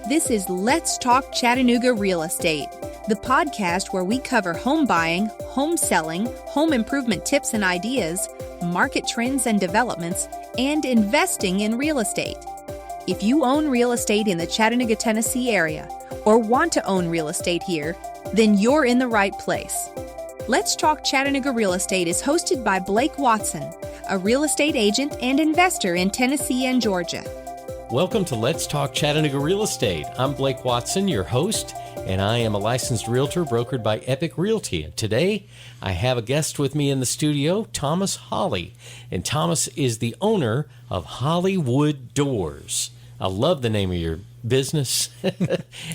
This is Let's Talk Chattanooga Real Estate, the podcast where we cover home buying, home selling, home improvement tips and ideas, market trends and developments, and investing in real estate. If you own real estate in the Chattanooga, Tennessee area, or want to own real estate here, then you're in the right place. Let's Talk Chattanooga Real Estate is hosted by Blake Watson, a real estate agent and investor in Tennessee and Georgia. Welcome to Let's Talk Chattanooga Real Estate. I'm Blake Watson, your host, and I am a licensed realtor brokered by Epique Realty. And today, I have a guest with me in the studio, Thomas Holly. And Thomas is the owner of Hollywood Doors. I love the name of your business.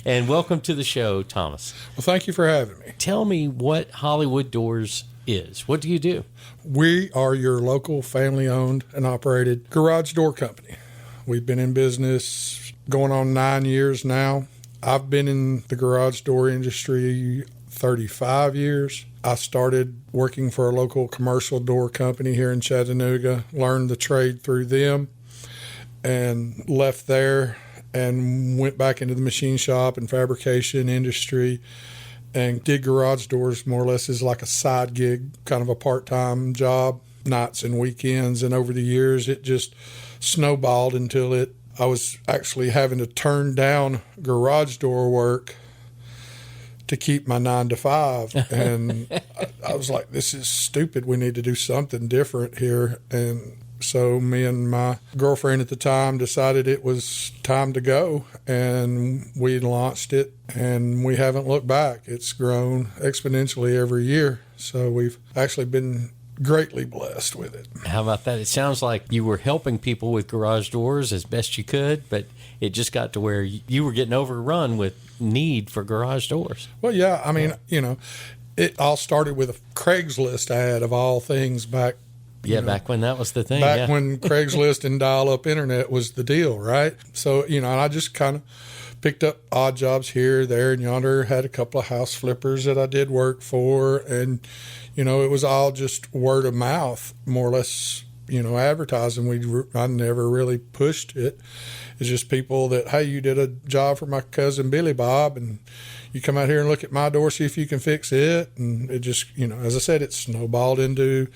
And welcome to the show, Thomas. Well, thank you for having me. Tell me what Hollywood Doors is. What do you do? We are your local family-owned and operated garage door company. We've been in business going on 9 years now. I've been in the garage door industry 35 years. I started working for a local commercial door company here in Chattanooga, learned the trade through them, and left there and went back into the machine shop and fabrication industry and did garage doors more or less as like a side gig, kind of a part-time job, nights and weekends. And over the years, it just snowballed until I was actually having to turn down garage door work to keep my 9 to 5. And I was like, this is stupid. We need to do something different here. And so me and my girlfriend at the time decided it was time to go, and we launched it, and we haven't looked back. It's grown exponentially every year. So we've actually been greatly blessed with it. How about that? It sounds like you were helping people with garage doors as best you could, but it just got to where you were getting overrun with need for garage doors. Well, yeah. I mean, it all started with a Craigslist ad of all things back. Back when that was the thing. Back when Craigslist and dial-up internet was the deal, right? So, and I just kind of picked up odd jobs here, there, and yonder, had a couple of house flippers that I did work for, and it was all just word of mouth, more or less, advertising. I never really pushed it. It's just people that, hey, you did a job for my cousin Billy Bob, and you come out here and look at my door, see if you can fix it. And it just, as I said, it snowballed into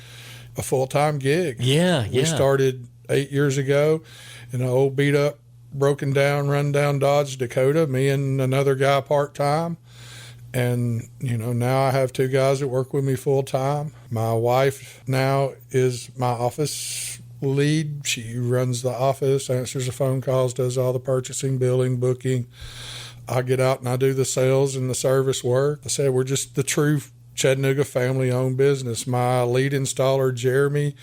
a full-time gig. Yeah. We started 8 years ago in an old beat-up, broken down, run down Dodge Dakota, me and another guy part-time. And, now I have 2 guys that work with me full time. My wife now is my office lead. She runs the office, answers the phone calls, does all the purchasing, billing, booking. I get out and I do the sales and the service work. I said we're just the true Chattanooga family-owned business. My lead installer, Jeremy,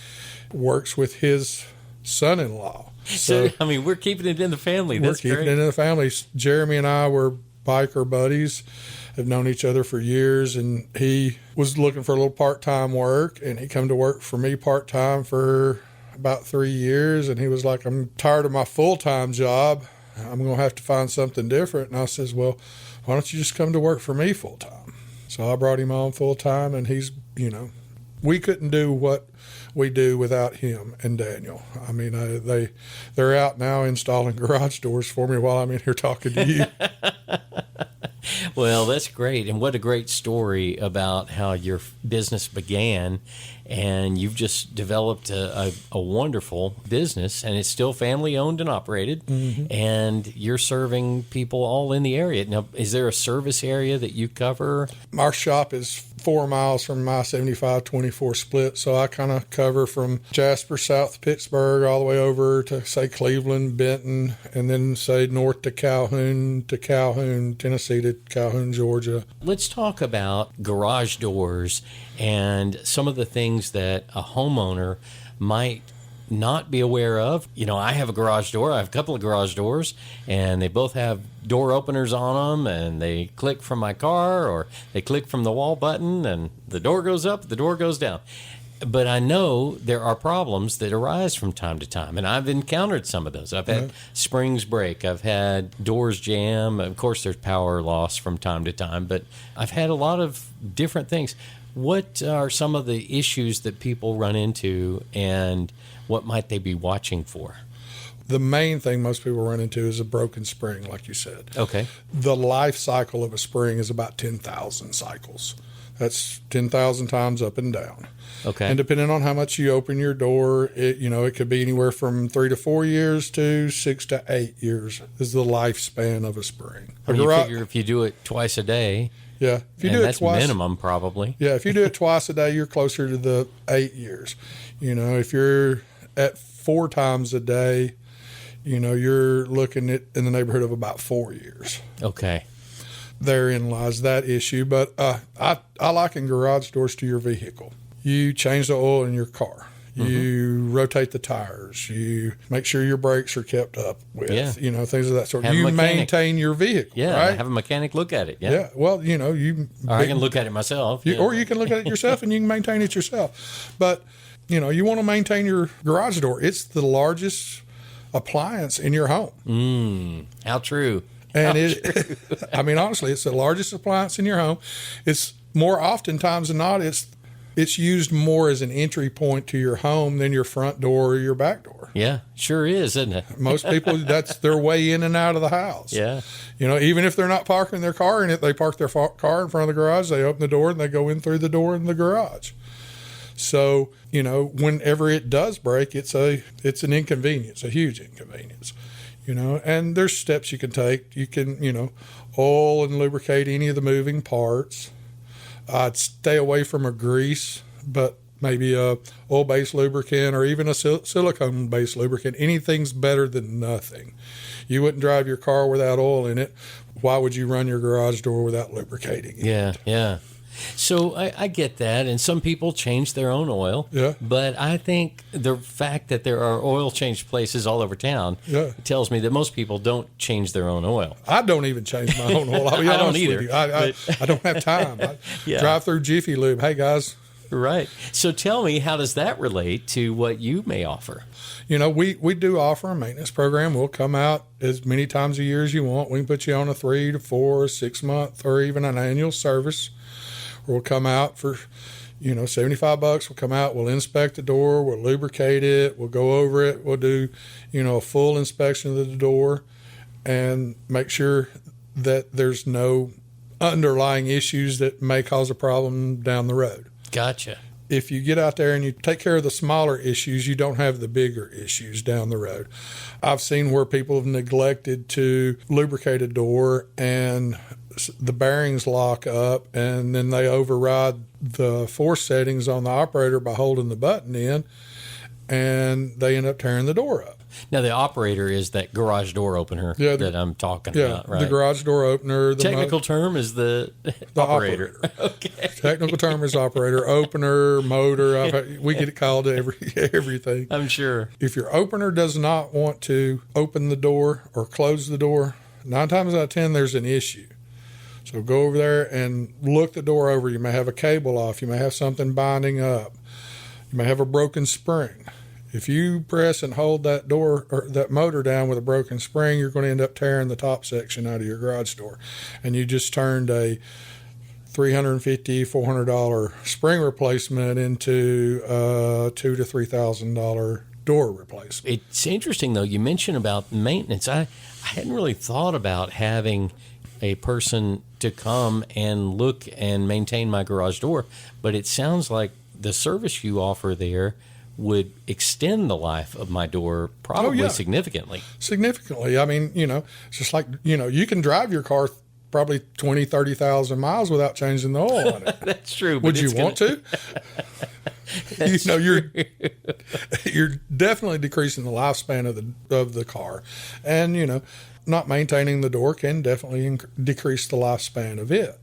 works with his son-in-law. So we're keeping it in the family. That's great. We're keeping it in the family. Jeremy and I were biker buddies. Have known each other for years, and he was looking for a little part-time work, and he come to work for me part-time for about 3 years, and he was like, I'm tired of my full-time job. I'm going to have to find something different. And I says, well, why don't you just come to work for me full-time? So I brought him on full-time, and he's, we couldn't do what we do without him and Daniel. I mean, they're out now installing garage doors for me while I'm in here talking to you. Well, that's great. And what a great story about how your business began. And you've just developed a wonderful business, and it's still family owned and operated. Mm-hmm. And you're serving people all in the area. Now, is there a service area that you cover? Our shop is 4 miles from my 75-24 split. So I kind of cover from Jasper, south to Pittsburgh, all the way over to, say, Cleveland, Benton, and then, say, north to Calhoun, Tennessee to Calhoun, Georgia. Let's talk about garage doors and some of the things that a homeowner might not be aware of. I have a garage door. I have a couple of garage doors, and they both have door openers on them, and they click from my car, or they click from the wall button, and the door goes up, the door goes down. But I know there are problems that arise from time to time, and I've encountered some of those. I've had springs break. I've had doors jam. Of course, there's power loss from time to time, but I've had a lot of different things. What are some of the issues that people run into, and what might they be watching for? The main thing most people run into is a broken spring, like you said. Okay. The life cycle of a spring is about 10,000 cycles. That's 10,000 times up and down. Okay. And depending on how much you open your door, it could be anywhere from 3 to 4 years to 6 to 8 years is the lifespan of a spring. And you figure if you do it twice a day, yeah, if you do it that's twice, minimum probably. Yeah, if you do it twice a day, you're closer to the 8 years. If you're at 4 times a day, you're looking at in the neighborhood of about 4 years. Okay. Therein lies that issue. But I liken garage doors to your vehicle. You change the oil in your car. You rotate the tires. You make sure your brakes are kept up with, things of that sort. You maintain your vehicle. Yeah, right? Have a mechanic look at it. Yeah. Yeah. Well, Or I can look at it myself. Or you can look at it yourself and you can maintain it yourself. But, you want to maintain your garage door. It's the largest appliance in your home. How true. And honestly, it's the largest appliance in your home. It's more oftentimes than not, it's used more as an entry point to your home than your front door or your back door. Yeah, sure is, isn't it? Most people, that's their way in and out of the house. Yeah. Even if they're not parking their car in it, they park their car in front of the garage, they open the door, and they go in through the door in the garage. So, whenever it does break, it's an inconvenience, a huge inconvenience. And there's steps you can take. You can, oil and lubricate any of the moving parts. I'd stay away from a grease, but maybe a oil-based lubricant or even a silicone-based lubricant. Anything's better than nothing. You wouldn't drive your car without oil in it. Why would you run your garage door without lubricating it? Yeah. So I get that, and some people change their own oil. Yeah. But I think the fact that there are oil change places all over town tells me that most people don't change their own oil. I don't even change my own oil. I'll be I honest don't either. with you. I don't have time. I drive through Jiffy Lube. Hey, guys. Right. So tell me, how does that relate to what you may offer? We do offer a maintenance program. We'll come out as many times a year as you want. We can put you on a 3 to 4, 6 month, or even an annual service. We'll come out for, $75. We'll come out, we'll inspect the door, we'll lubricate it, we'll go over it, we'll do, a full inspection of the door and make sure that there's no underlying issues that may cause a problem down the road. Gotcha. If you get out there and you take care of the smaller issues, you don't have the bigger issues down the road. I've seen where people have neglected to lubricate a door and the bearings lock up, and then they override the force settings on the operator by holding the button in, and they end up tearing the door up. Now, the operator is that garage door opener that I'm talking about, right? The garage door opener. The technical term is the operator. Okay. Technical term is operator, opener, motor. We get called everything. I'm sure. If your opener does not want to open the door or close the door, 9 times out of 10, there's an issue. So go over there and look the door over. You may have a cable off. You may have something binding up. You may have a broken spring. If you press and hold that door or that motor down with a broken spring, you're going to end up tearing the top section out of your garage door. And you just turned a $350, $400 spring replacement into a $2,000 to $3,000 door replacement. It's interesting, though. You mentioned about maintenance. I hadn't really thought about having a person to come and look and maintain my garage door, but it sounds like the service you offer there would extend the life of my door probably significantly. Significantly. I mean, it's just like, you can drive your car probably 20, 30,000 miles without changing the oil on it. That's true. Would you want to? You're definitely decreasing the lifespan of the car. And, not maintaining the door can definitely decrease the lifespan of it.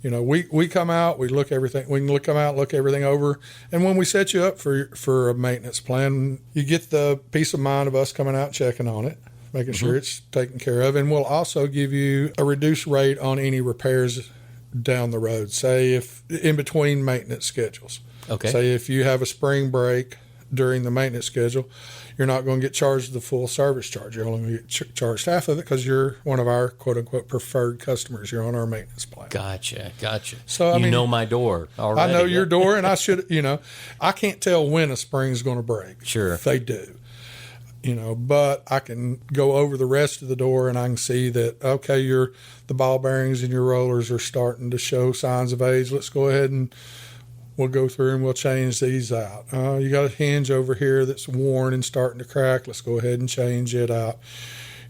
We come out, we look everything. We can come out, look everything over, and when we set you up for a maintenance plan, you get the peace of mind of us coming out checking on it, making sure it's taken care of, and we'll also give you a reduced rate on any repairs down the road. Say if in between maintenance schedules. Okay. Say if you have a spring break during the maintenance schedule, you're not going to get charged the full service charge. You're only going to get charged half of it because you're one of our quote-unquote preferred customers. You're on our maintenance plan. Gotcha. So I mean, you know my door already. I know your door, and I should, I can't tell when a spring's going to break. Sure. They do. but I can go over the rest of the door and I can see that, okay, the ball bearings and your rollers are starting to show signs of age. Let's go ahead and we'll go through and we'll change these out. You got a hinge over here that's worn and starting to crack. Let's go ahead and change it out.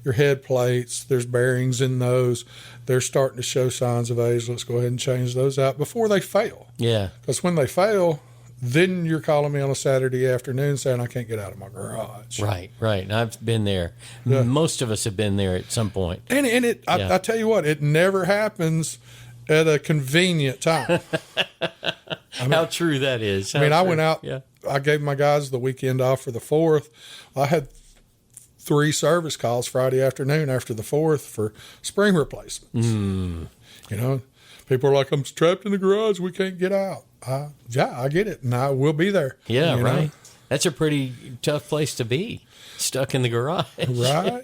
Your head plates, there's bearings in those. They're starting to show signs of age. Let's go ahead and change those out before they fail. Yeah. Because when they fail, then you're calling me on a Saturday afternoon saying I can't get out of my garage. Right. And I've been there. Yeah. Most of us have been there at some point. And I tell you what, it never happens at a convenient time. How true that is. I went out. Yeah. I gave my guys the weekend off for the 4th. I had 3 service calls Friday afternoon after the 4th for spring replacements. People are like, I'm trapped in the garage. We can't get out. Yeah, I get it. And I will be there. Yeah, right. That's a pretty tough place to be, stuck in the garage. Right.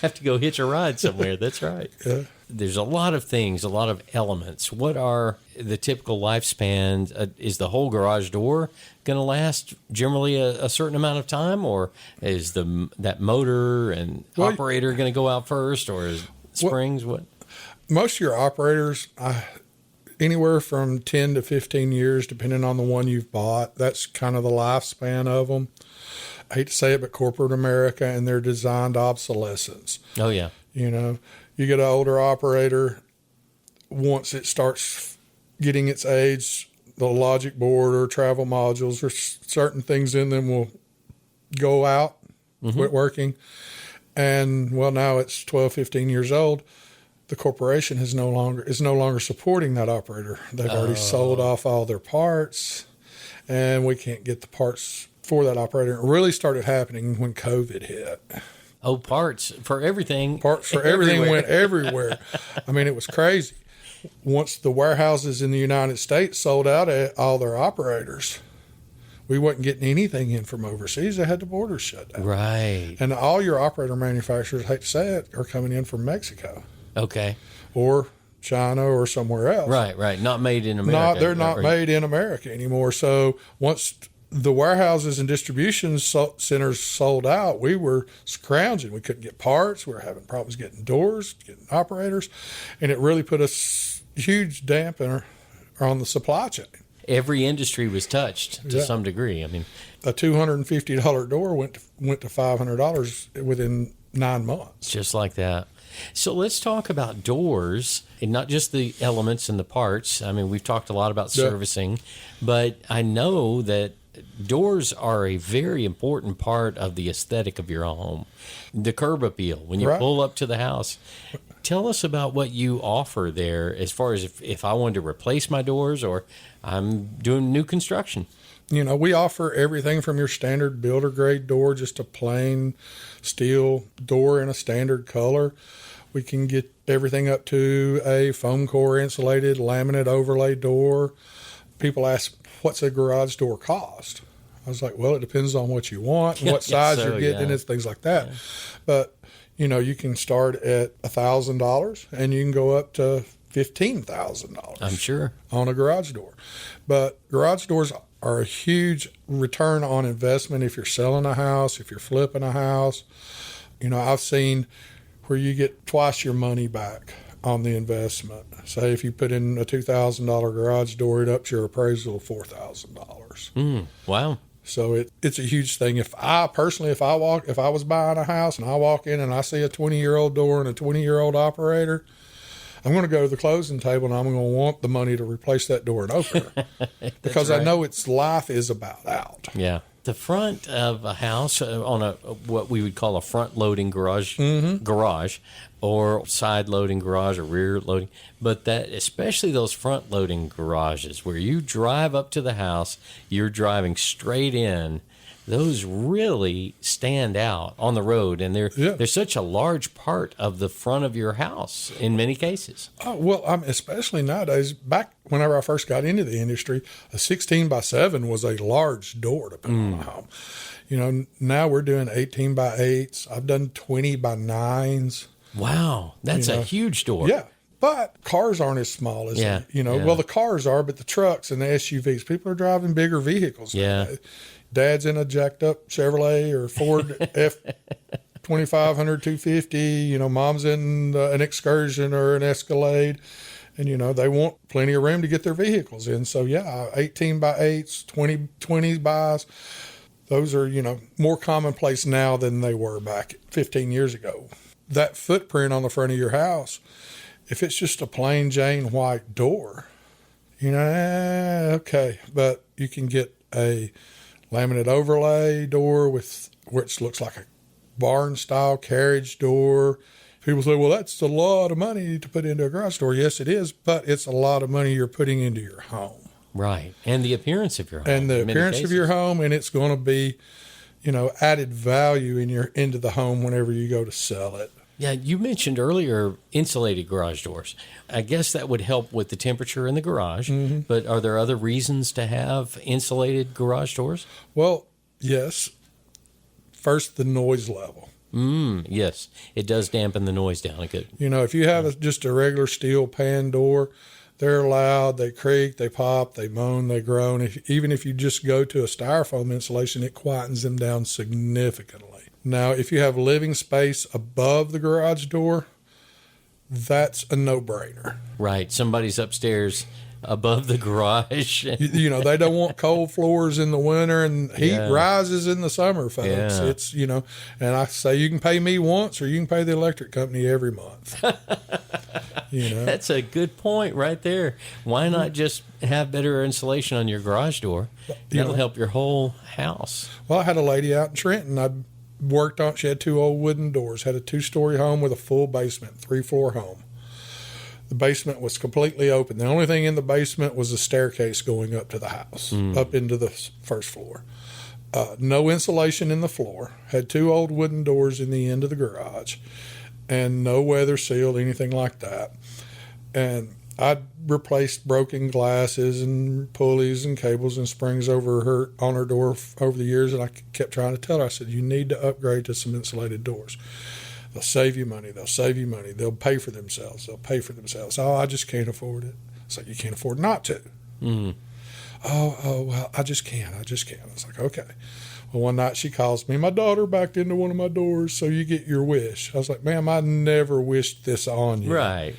Have to go hitch a ride somewhere. That's right. Yeah. There's a lot of things, a lot of elements. What are the typical lifespan? Is the whole garage door going to last generally a certain amount of time, or is that motor and operator going to go out first, or is springs? What? Most of your operators, anywhere from 10 to 15 years, depending on the one you've bought. That's kind of the lifespan of them. I hate to say it, but corporate America and their designed obsolescence. Oh, yeah. You get an older operator, once it starts getting its age, the logic board or travel modules or certain things in them will go out, quit working. And, now it's 12, 15 years old. The corporation is no longer supporting that operator. They've already sold off all their parts, and we can't get the parts for that operator. It really started happening when COVID hit. Oh, parts for everything. Parts for everything went everywhere. It was crazy. Once the warehouses in the United States sold out all their operators, we wasn't getting anything in from overseas. They had the borders shut down. Right. And all your operator manufacturers, hate to say it, are coming in from Mexico. Okay. Or China or somewhere else. Right. Not made in America. They're not made in America anymore. So once the warehouses and distribution centers sold out, we were scrounging. We couldn't get parts. We were having problems getting doors, getting operators. And it really put a huge dampener on the supply chain. Every industry was touched to some degree. A $250 door went to $500 within 9 months. Just like that. So let's talk about doors, and not just the elements and the parts. We've talked a lot about servicing, but I know that doors are a very important part of the aesthetic of your home. The curb appeal, when you pull up to the house. Tell us about what you offer there as far as if I wanted to replace my doors or I'm doing new construction. We offer everything from your standard builder grade door, just a plain steel door in a standard color. We can get everything up to a foam core insulated laminate overlay door. People ask, what's a garage door cost? I was like, it depends on what you want and what size you're getting and things like that. Yeah. But, you can start at $1,000 and you can go up to $15,000. I'm sure. On a garage door. But garage doors are a huge return on investment if you're selling a house, if you're flipping a house. I've seen where you get twice your money back on the investment. Say if you put in a $2,000 garage door, it ups your appraisal of $4,000. Wow. So it's a huge thing. If I was buying a house and I walk in and I see a 20-year-old door and a 20-year-old operator, I'm going to go to the closing table and I'm going to want the money to replace that door and open it because I know its life is about out. Yeah. The front of a house on what we would call a front-loading garage, or side-loading garage, or rear-loading, but that especially those front-loading garages where you drive up to the house, you're driving straight in. Those really stand out on the road, and they're such a large part of the front of your house in many cases. Especially nowadays. Back whenever I first got into the industry, a 16x7 was a large door to put on a home. Now we're doing 18x8s. I've done 20x9s. Wow, that's a huge door. Yeah. But cars aren't as small as Well, the cars are, but the trucks and the SUVs, people are driving bigger vehicles. Yeah. dad's in a jacked up Chevrolet or Ford F 2500 250, mom's in an Excursion or an Escalade, and they want plenty of room to get their vehicles in. So 18 by 8s, 20 bys, those are more commonplace now than they were back 15 years ago. That footprint on the front of your house, if it's just a plain Jane white door, okay, but you can get a laminate overlay door which looks like a barn style carriage door. People say, well, that's a lot of money to put into a garage door. Yes, it is, but it's a lot of money you're putting into your home. Right. And the appearance of your home. And the appearance of your home, and it's going to be, added value into the home whenever you go to sell it. Yeah, you mentioned earlier insulated garage doors. I guess that would help with the temperature in the garage, but are there other reasons to have insulated garage doors? Well, yes. First, the noise level. Yes, it does dampen the noise down a good. If you have just a regular steel pan door, they're loud, they creak, they pop, they moan, they groan. Even if you just go to a styrofoam insulation, it quietens them down significantly. Now, if you have living space above the garage door, that's a no-brainer. Right. Somebody's upstairs above the garage. They don't want cold floors in the winter, and heat rises in the summer, folks. Yeah. It's, and I say you can pay me once or you can pay the electric company every month. That's a good point right there. Why not just have better insulation on your garage door? That'll help your whole house. Well, I had a lady out in Trenton I worked on. She had 2 old wooden doors, had a 2-story home with a full basement, 3-floor home. The basement was completely open. The only thing in the basement was a staircase going up to the house, up into the first floor. No insulation in the floor. Had 2 old wooden doors in the end of the garage, and no weather sealed, anything like that. And I replaced broken glasses and pulleys and cables and springs on her door over the years, and I kept trying to tell her, I said, you need to upgrade to some insulated doors. They'll save you money. They'll save you money. They'll pay for themselves. Oh, I just can't afford it. It's like, you can't afford not to. Oh, well, I just can't. I was like, okay. Well, one night she calls me, my daughter backed into one of my doors, so you get your wish. I was like, ma'am, I never wished this on you. Right.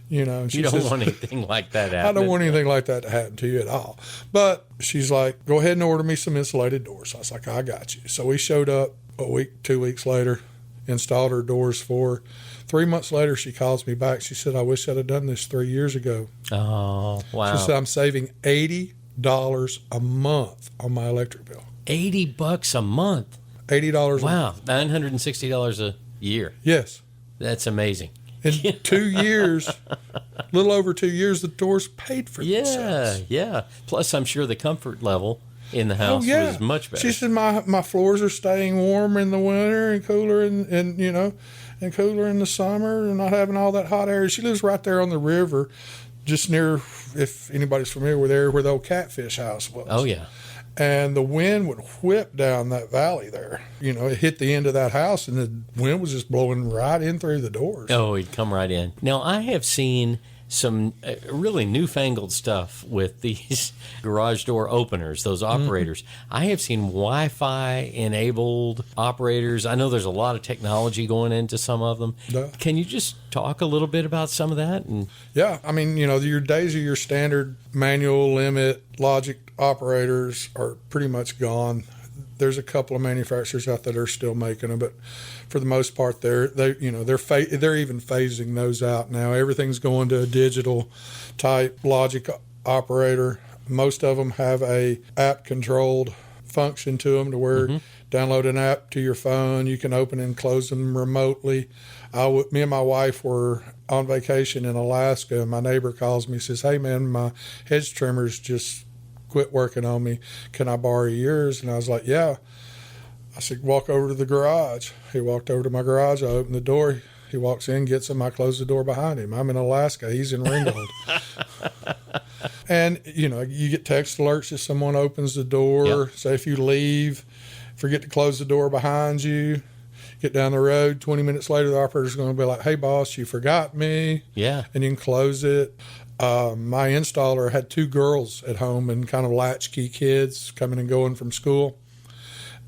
You don't want anything like that happening. I don't want anything like that to happen to you at all. But she's like, go ahead and order me some insulated doors. I was like, I got you. So we showed up a week, 2 weeks later, installed her doors for her. 3 months later, she calls me back. She said, I wish I'd have done this 3 years ago. Oh, wow. She said, I'm saving $80 a month on my electric bill. $80 a month? $80 Wow, $960 a year. Yes. That's amazing. In 2 years, a little over 2 years, the doors paid for themselves. Yeah. Plus, I'm sure the comfort level in the house was much better. She said my floors are staying warm in the winter and cooler and cooler in the summer, and not having all that hot air. She lives right there on the river, just near, if anybody's familiar with there, where the old Catfish House was. Oh, yeah. And the wind would whip down that valley there. It hit the end of that house, and the wind was just blowing right in through the doors. Oh, it'd come right in. Now, I have seen some really newfangled stuff with these garage door openers, those operators. I have seen Wi-Fi enabled operators. I know there's a lot of technology going into some of them. Yeah. Can you just talk a little bit about some of that? Yeah, I mean, your days of your standard manual limit logic operators are pretty much gone. There's a couple of manufacturers out there that are still making them, but for the most part, they're even phasing those out now. Everything's going to a digital type logic operator. Most of them have a app controlled function to them, to where download an app to your phone, you can open and close them remotely. Me and my wife were on vacation in Alaska, and my neighbor calls me, says, "Hey man, my hedge trimmers just quit working on me. Can I borrow yours?" And I was like, "Yeah." I said, "Walk over to the garage." He walked over to my garage. I opened the door. He walks in, gets them. I close the door behind him. I'm in Alaska. He's in Ringgold. And, you get text alerts if someone opens the door. Yep. Say if you leave, forget to close the door behind you. Get down the road, 20 minutes later, the operator's going to be like, "Hey, boss, you forgot me." Yeah. And you can close it. My installer had 2 girls at home and kind of latchkey kids coming and going from school.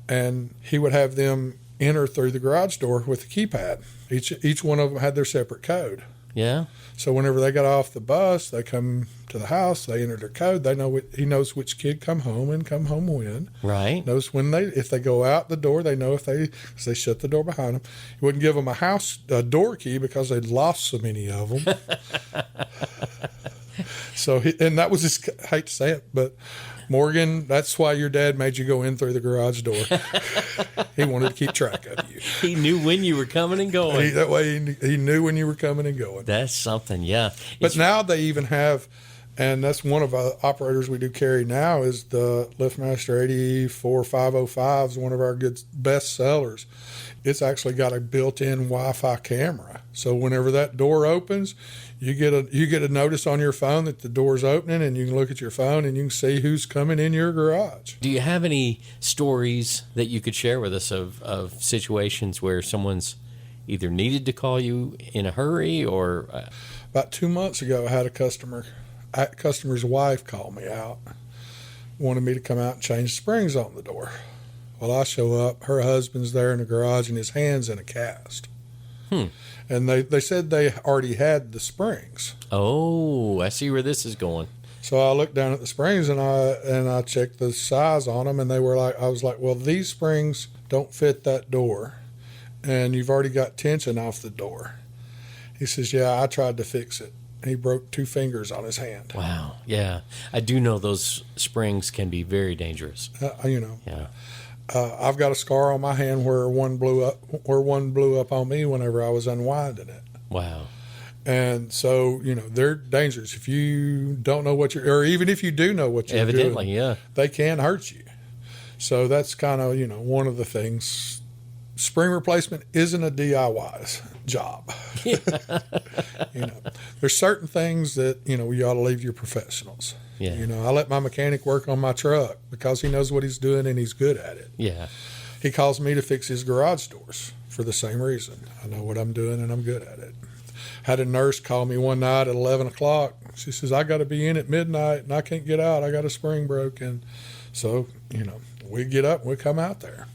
and he would have them enter through the garage door with the keypad. Each one of them had their separate code. Yeah. So whenever they got off the bus, they come to the house, they enter their code. They know he knows which kid come home and come home when. Right. Knows when if they go out the door, they know because they shut the door behind them. He wouldn't give them a door key because they'd lost so many of them. And that was his, I hate to say it, but Morgan, that's why your dad made you go in through the garage door. He wanted to keep track of you. He knew when you were coming and going. That way he knew when you were coming and going. That's something, yeah. But now they even have, and that's one of the operators we do carry now is the LiftMaster 84505 is one of our best sellers. It's actually got a built-in Wi-Fi camera. So whenever that door opens, you get a notice on your phone that the door's opening, and you can look at your phone and you can see who's coming in your garage. Do you have any stories that you could share with us of situations where someone's either needed to call you in a hurry or... About 2 months ago, I had a customer's wife call me out, wanted me to come out and change springs on the door. Well, I show up, her husband's there in the garage and his hand's in a cast. And they said they already had the springs. Oh, I see where this is going. So I looked down at the springs and I checked the size on them, and I was like, well, these springs don't fit that door, and you've already got tension off the door. He says, yeah, I tried to fix it. He broke 2 fingers on his hand. Wow. Yeah. I do know those springs can be very dangerous. Yeah. I've got a scar on my hand where one blew up on me whenever I was unwinding it. Wow. And so, they're dangerous. If you don't know or even if you do know what you're Evidently, doing, yeah, they can hurt you. So that's kind of, one of the things. Spring replacement isn't a DIY's job. There's certain things that, you ought to leave your professionals. Yeah. I let my mechanic work on my truck because he knows what he's doing and he's good at it. Yeah. He calls me to fix his garage doors for the same reason. I know what I'm doing and I'm good at it. Had a nurse call me one night at 11 o'clock. She says, I got to be in at midnight and I can't get out. I got a spring broken. So, we get up and we come out there.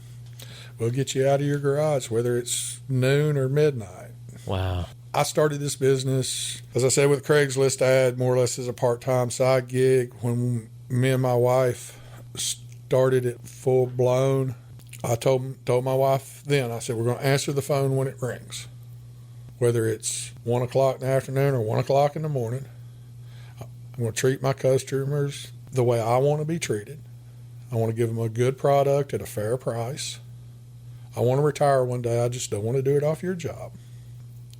We'll get you out of your garage, whether it's noon or midnight. Wow. I started this business, as I said, with Craigslist ad, more or less as a part-time side gig. When me and my wife started it full-blown, I told my wife then, I said, we're going to answer the phone when it rings. Whether it's 1 o'clock in the afternoon or 1 o'clock in the morning, I'm going to treat my customers the way I want to be treated. I want to give them a good product at a fair price. I want to retire one day. I just don't want to do it off your job.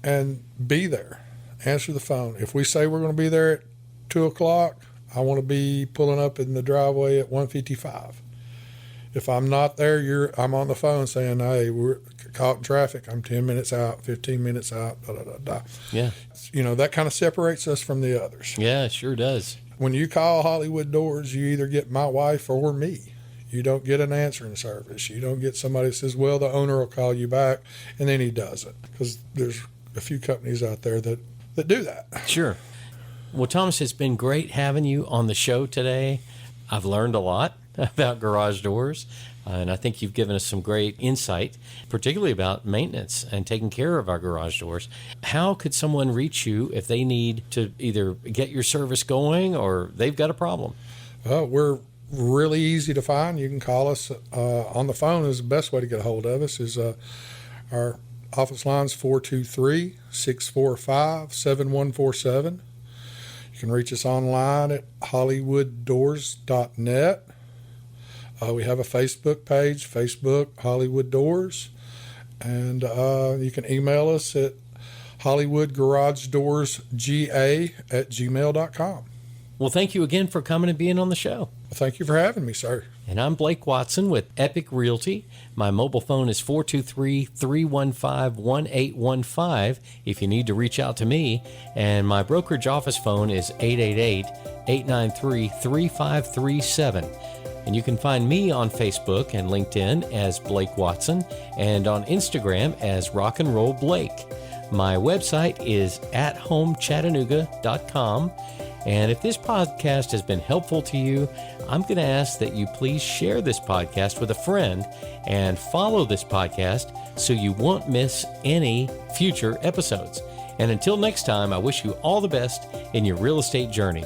And be there. Answer the phone. If we say we're going to be there at 2 o'clock, I want to be pulling up in the driveway at 1:55. If I'm not there, I'm on the phone saying, hey, we're caught in traffic. I'm 10 minutes out, 15 minutes out, da-da-da-da. Yeah. That kind of separates us from the others. Yeah, it sure does. When you call Hollywood Doors, you either get my wife or me. You don't get an answering service. You don't get somebody that says, well, the owner will call you back, and then he doesn't. Because there's a few companies out there that do that. Sure. Well, Thomas, it's been great having you on the show today. I've learned a lot about garage doors, and I think you've given us some great insight, particularly about maintenance and taking care of our garage doors. How could someone reach you if they need to either get your service going or they've got a problem? We're really easy to find. You can call us on the phone. Is the best way to get a hold of us. Is our office line's 423-645-7147. You can reach us online at hollywooddoors.net. We have a Facebook page, Facebook Hollywood Doors, and you can email us at hollywoodgarageDoorsGA@gmail.com. Well, thank you again for coming and being on the show. Well, thank you for having me, sir. And I'm Blake Watson with Epique Realty. My mobile phone is 423-315-1815 if you need to reach out to me. And my brokerage office phone is 888-893-3537. And you can find me on Facebook and LinkedIn as Blake Watson and on Instagram as Rock and Roll Blake. My website is athomechattanooga.com. And if this podcast has been helpful to you, I'm going to ask that you please share this podcast with a friend and follow this podcast so you won't miss any future episodes. And until next time, I wish you all the best in your real estate journey.